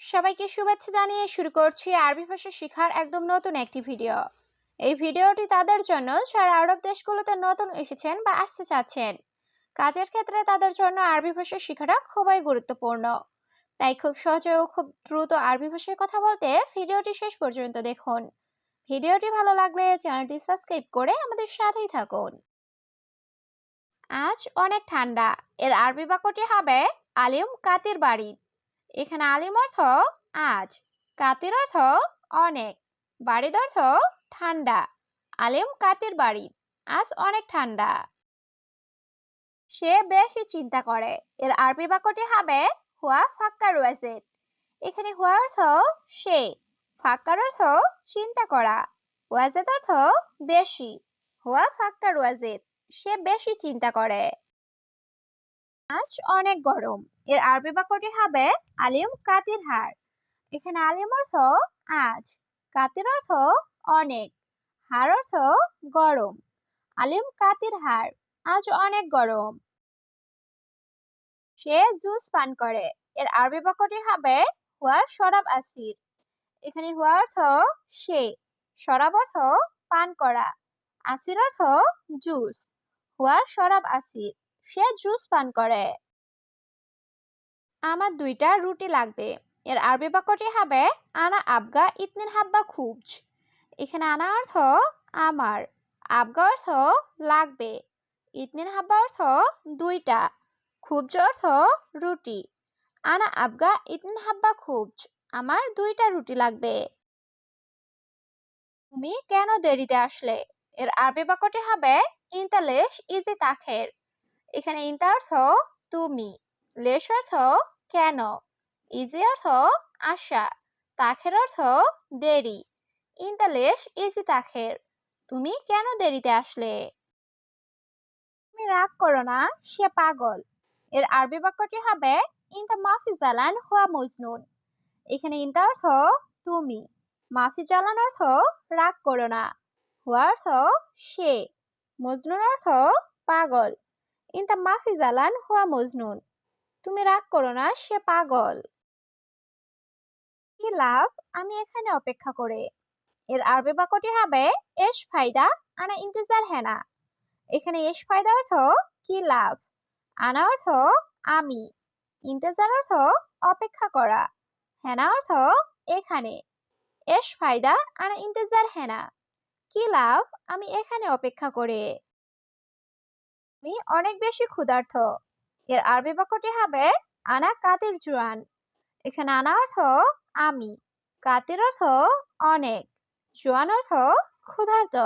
সবাইকে শুভেচ্ছা জানিয়ে শুরু করছি আরবি ভাষা শেখার একদম নতুন একটি ভিডিও। এই ভিডিওটি তাদের জন্য যারা আরব দেশগুলোতে নতুন এসেছেন বা আসতে চাচ্ছেন। কাজের ক্ষেত্রে তাদের জন্য আরবি ভাষা শেখাটা খুবই গুরুত্বপূর্ণ। তাই খুব সহজে ও খুব দ্রুত আরবি ভাষায় কথা বলতে ভিডিওটি শেষ পর্যন্ত দেখুন। ভিডিওটি ভালো লাগলে চ্যানেলটি সাবস্ক্রাইব করে আমাদের সাথেই থাকুন। আজ অনেক ঠান্ডা। এর আরবি বাক্যটি হবে আলিম কাতির বাড়ি। এখানে আলিম অর্থ আজ, কাতির অর্থ অনেক, বাড়ির অর্থ ঠান্ডা। আলিম কাতির বাড়ি, আজ অনেক ঠান্ডা। সে বেশি চিন্তা করে। এর আরবি বাক্যটি হবে হুয়া ফাক্কার ওয়াজিদ। এখানে হুয়া অর্থ সে, ফাক্কার অর্থ চিন্তা করা, ওয়াজিদ অর্থ বেশি। হুয়া ফাক্কার ওয়াজিদ, সে বেশি চিন্তা করে। আজ অনেক গরম। এর আরবি বাক্যটি হবে আলিম কাতির হার। এখানে আলিম অর্থ আজ, কাতির অর্থ অনেক, হার অর্থ গরম। আলিম কাতির হার, আজ অনেক গরম। সে জুস পান করে। এর আরবি বাক্যটি হবে হুয়া শরাব আসির। এখানে হুয়া অর্থ সে, শরাব অর্থ পান করা, আসির অর্থ জুস। হুয়া শরাব আসির, সে জুস পান করে। আমার 2টা রুটি লাগবে। এর আরবি বাক্যটি হবে আনা আবগা ইতনিন হাব্বা খুবজ। এখানে আনা অর্থ আমার, আবগা অর্থ লাগবে, ইতনিন হাব্বা অর্থ 2টা, খুবজ অর্থ রুটি। আনা আবগা ইতনিন হাব্বা খুবজ, আমার 2টা রুটি লাগবে। তুমি কেন দেরিতে আসলে? এর আরবি বাক্যটি হবে ইনতা লেশ ইজি তাখের। এখানে ইনতা অর্থ তুমি, লেশ অর্থ কেন, ইজি অর্থ আসা, তাখের অর্থ দেরি। ইনতা লেশ ইজি তাখের, তুমি কেন দেরিতে আসলে? তুমি রাগ করো না, সে পাগল। এর আরবি বাক্যটি হবে ইনতা মাফি জালান হুয়া মজনুন। এখানে ইনতা অর্থ তুমি, মাফি জালান অর্থ রাগ করো না, হুয়া অর্থ সে, মজনুন অর্থ পাগল। ইনতা মাফি জালান হুয়া মজনুন, তুমি রাগ করো না, সে পাগল। কি লাভ আমি এখানে অপেক্ষা করে? এর আরবি বাক্যটি হবে এশ ফায়দা আনা ইন্তজার হেনা। এখানে এশ ফায়দা অর্থ কি লাভ, আনা অর্থ আমি, ইন্তজার অর্থ অপেক্ষা করা, হেনা অর্থ এখানে। এশ ফায়দা আনা ইন্তজার হেনা, কি লাভ আমি এখানে অপেক্ষা করে? আমি অনেক বেশি ক্ষুধার্ত। এর আরবি বাক্যটি হবে আনা কাতির জুয়ান। এখানে আনা অর্থ আমি, কাতির অর্থ অনেক, জুয়ান অর্থ ক্ষুধার্ত।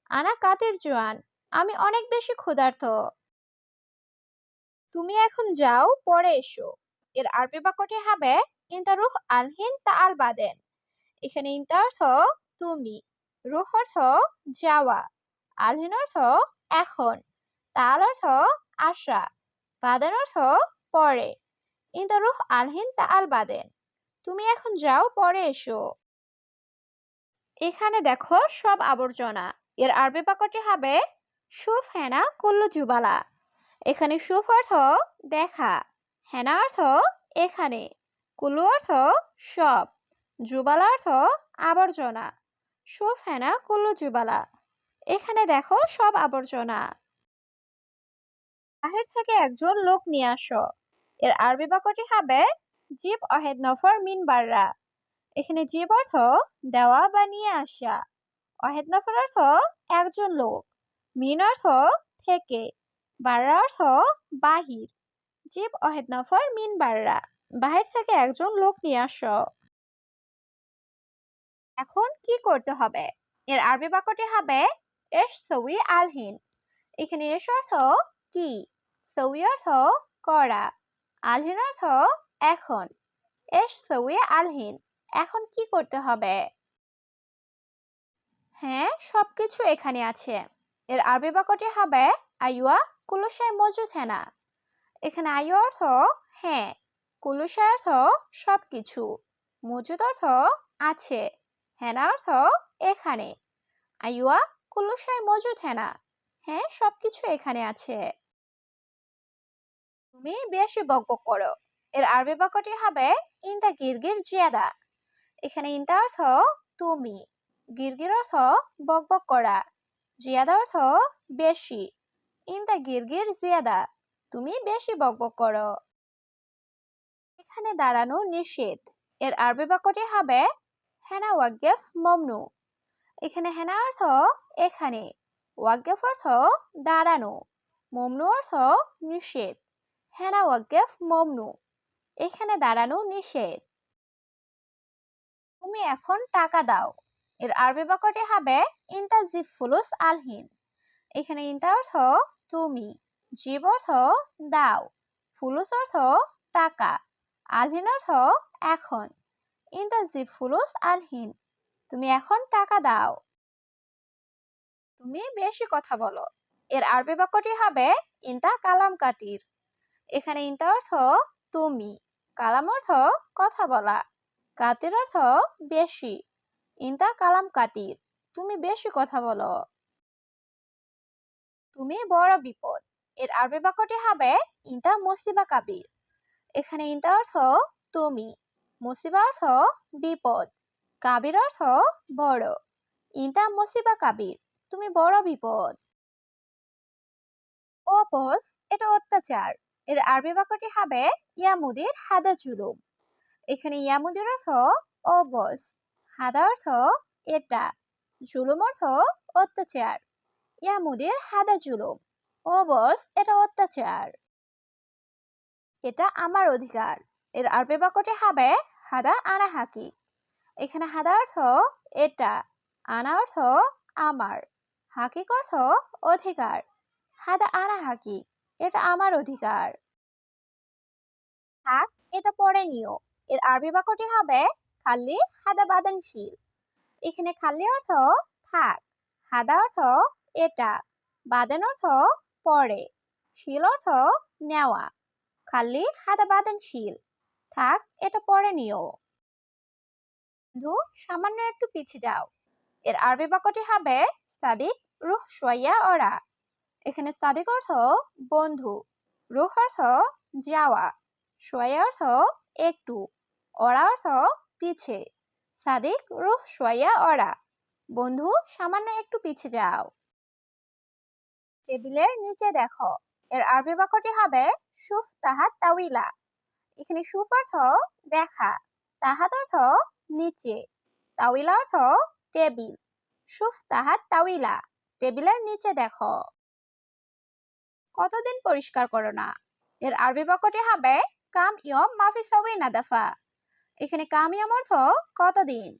আনা কাতির জুয়ান, আমি অনেক বেশি ক্ষুধার্ত। তুমি এখন যাও, পরে এসো। এর আরবি বাক্যটি হবে ইনতা রুহ আলহিন তা আল বাদেন। এখানে ইনতা অর্থ তুমি, রুহ অর্থ যাওয়া, আলহিন অর্থ এখন, তাল অর্থ আশা, বাদেন অর্থ পরে। ইনতা রুহ আলহিন তা আল বাদেন, তুমি এখন যাও, পরে এসো। এখানে দেখো সব আবর্জনা। এর আরবি বাক্যটি হবে সুফ হেনা কুল্লু জুবালা। এখানে সুফ অর্থ দেখা, হেনা অর্থ এখানে, কুল্লু অর্থ সব, জুবালা অর্থ আবর্জনা। সুফ হেনা কুল্লু জুবালা, এখানে দেখো সব আবর্জনা। বাহির থেকে একজন লোক নিয়ে আসো। এর আরবি বাক্যটি হবে জিব অহেদ নফর মিন বাররা। এখানে জিব অর্থ দেওয়া বা নিয়ে আসা, অহেদ নফর অর্থ একজন লোক, মিন অর্থ থেকে, বাররা অর্থ বাহির। জিব অহেদ নফর মিন বাররা, বাহির থেকে একজন লোক নিয়ে আসো। এখন কি করতে হবে? এর আরবি বাক্যটি হবে এশ সউই আলহিন। এখানে এশ অর্থ কি, সউই অর্থ করা, আলহিন অর্থ এখন। এশ সউই আলহিন, এখন কি করতে হবে? হ্যাঁ, সবকিছু এখানে আছে। এর আরবি বাক্যটি হবে আইওয়া কুলুশাই মজুদ হেনা। এখানে আইও অর্থ হ্যাঁ, কুলুশাই অর্থ সবকিছু, মজুদ অর্থ আছে, হেনা অর্থ এখানে। আইওয়া কুলুশাই মজুদ হেনা, হ্যাঁ সবকিছু এখানে আছে। তুমি বেশি বকবক করো। এর আরবি বাক্যটি হবে ইনতা গিরগির জিয়াদা। এখানে ইনতা অর্থ তুমি, গিরগির অর্থ বকবক করা, জিয়াদা অর্থ বেশি। ইনতা গিরগির জিয়াদা, তুমি বেশি বকবক করো। এখানে দাঁড়ানো নিষেধ। এর আরবি বাক্যটি হবে হেনা ওয়াকফ মমনু। এখানে হেনা অর্থ এখানে, ওয়াকফ অর্থ দাঁড়ানো, মমনু অর্থ নিষেধ। হেনা ওয়াকফ মমনু, এখানে দাঁড়ানো নিষেধ। তুমি এখন টাকা দাও। এর আরবি বাক্যটি হবে ইনতা জিব ফুলুস আলহিন। এখানে ইনতা অর্থ তুমি, জিব অর্থ দাও, ফুলুস অর্থ টাকা, আলহিন অর্থ এখন। ইনতা জিব ফুলুস আলহিন, তুমি এখন টাকা দাও। তুমি বেশি কথা বলো। এর আরবি বাক্যটি হবে ইনতা কালাম কাতির। এখানে ইনতা অর্থ তুমি, কালাম অর্থ কথা বলা, কাতির অর্থ বেশি। ইনতা কালাম কাতির, তুমি বেশি কথা বলো। তুমি বড় বিপদ। এর আরবি বাক্যটি হবে ইনতা মুসিবা কাবির। এখানে ইনতা অর্থ তুমি, মুসিবা অর্থ বিপদ, কাবির অর্থ বড়। ইনতা মুসিবা কাবির, তুমি বড় বিপদ। ও বস, এটা অত্যাচার। এর আরবি বাক্যটি হবে ইয়ামুদির হাদা জুলুম। এখানে ইয়ামুদির অর্থ ও বস, হাদা অর্থ এটা, জুলুম অর্থ অত্যাচার। ইয়ামুদির হাদা জুলুম, ও বস এটা অত্যাচার। এটা আমার অধিকার। এর আরবি বাক্যটি হবে হাদা আনা হাকি। এখানে হাদা অর্থ এটা, আনা অর্থ আমার, হাকিক অর্থ অধিকার। হাদা আনা হাকি, এটা আমার অধিকার। থাক, এটা পরে নিও। এর আরবি বাক্যটি হবে খাল্লি হাদা বাদানশীল। এখানে খাল্লি অর্থ থাক, হাদা অর্থ এটা, বাদান অর্থ পরে, শীল অর্থ নেওয়া। খাল্লি হাদা বাদানশীল, থাক এটা পরে নিও। বন্ধু, সামান্য একটু পিছিয়ে যাও। এর আরবি বাক্যটি হবে সাদিক রুহ শোয়া ওরা। এখানে সাদিক অর্থ বন্ধু, রুহ অর্থ যাওয়া, শোয়া অর্থ একটু, ওরা অর্থ পিছে। সাদিক রুহ শোয়া ওরা, বন্ধু সামান্য একটু পিছিয়ে যাও। টেবিলের নিচে দেখো। এর আরবি বাক্যটি হবে শুফ তাহাত তাউইলা। এখানে শুফ অর্থ দেখা, তাহাত অর্থ নিচে, তাউইলা অর্থ টেবিল। শুফ তাহাত তাউইলা, টেবিলের নিচে দেখো। কতদিন পরিষ্কার করো না। এর আরবি বাক্যটি হবে কাম ইয়ম মাফি সাউই নাদাফা। এখানে কাম ইয়ম অর্থ কতদিন,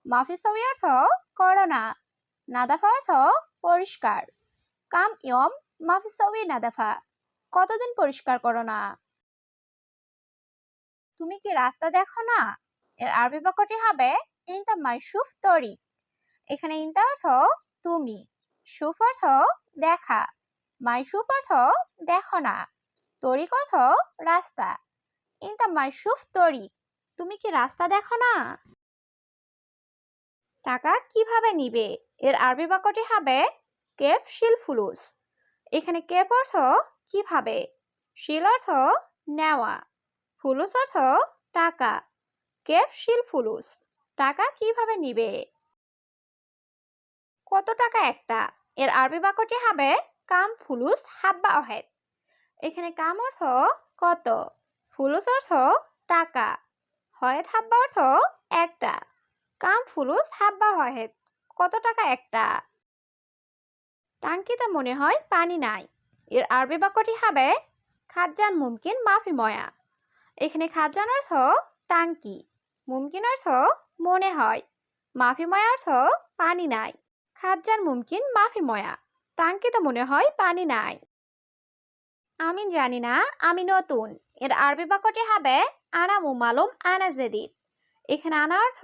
মাফি সাউই অর্থ করো না, নাদাফা অর্থ পরিষ্কার। কাম ইয়ম মাফি সাউই নাদাফা, কতদিন পরিষ্কার করো না। তুমি কি রাস্তা দেখো না। এর আরবি বাক্যটি হবে ইনতা মাইশুফ তরি। এখানে ইনতা অর্থ তুমি, শুফ অর্থ দেখা, মাইশুফ অর্থ দেখো না, তরিক অর্থ রাস্তা। ইনতা মাইশুফ তরি, তুমি কি রাস্তা দেখো না। টাকা কিভাবে নিবে। এর আরবি বাক্যটি হবে কেপ শিল ফুলুস। এখানে কেপ অর্থ কিভাবে, শিল অর্থ নেওয়া, ফুলুস অর্থ টাকা। কেপ শিল ফুলুস, টাকা কিভাবে নিবে। কত টাকা একটা। এর আরবি বাক্যটি হবে কাম ফুলুস হাব্বা অহেদ। এখানে কাম অর্থ কত, ফুলুস অর্থ টাকা, হয়েদ হাব্বা অর্থ একটা। কাম ফুলুস হাব্বা হয়েদ, কত টাকা একটা। টাঙ্কিতে মনে হয় পানি নাই। এর আরবি বাক্যটি হবে খাজ্জান মুমকিন মাফি ময়া। এখানে খাজ্জান অর্থ টাঙ্কি, মুমকিন অর্থ মনে হয়, মাফি ময়া অর্থ পানি নাই। খাজ্জান মুমকিন মাফি ময়া, টাঙ্কিতে মনে হয় পানি নাই। আমি জানি না, আমি নতুন। এর আরবি বাক্যটি হবে আনা মুমালুম আনা জেদিদ। এখানে আনা অর্থ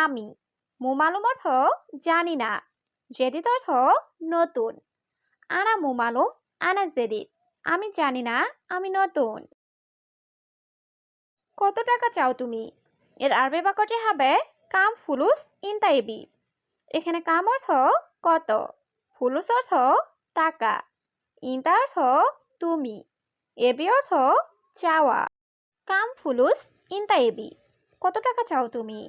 আমি, মুমালুম অর্থ জানি না, জেদিদ অর্থ নতুন। আনা মুমালুম আনা জেদিদ, আমি জানি না, আমি নতুন। কত টাকা চাও তুমি। এর আরবি বাক্যটি হবে কাম ফুলুস ইনতাইবি। এখানে কাম অর্থ কত, ফুলুস অর্থ টাকা, ইনতা অর্থ তুমি, এবি অর্থ চাওয়া। কাম ফুলুস ইনতা এবি। কত টাকা চাও তুমি?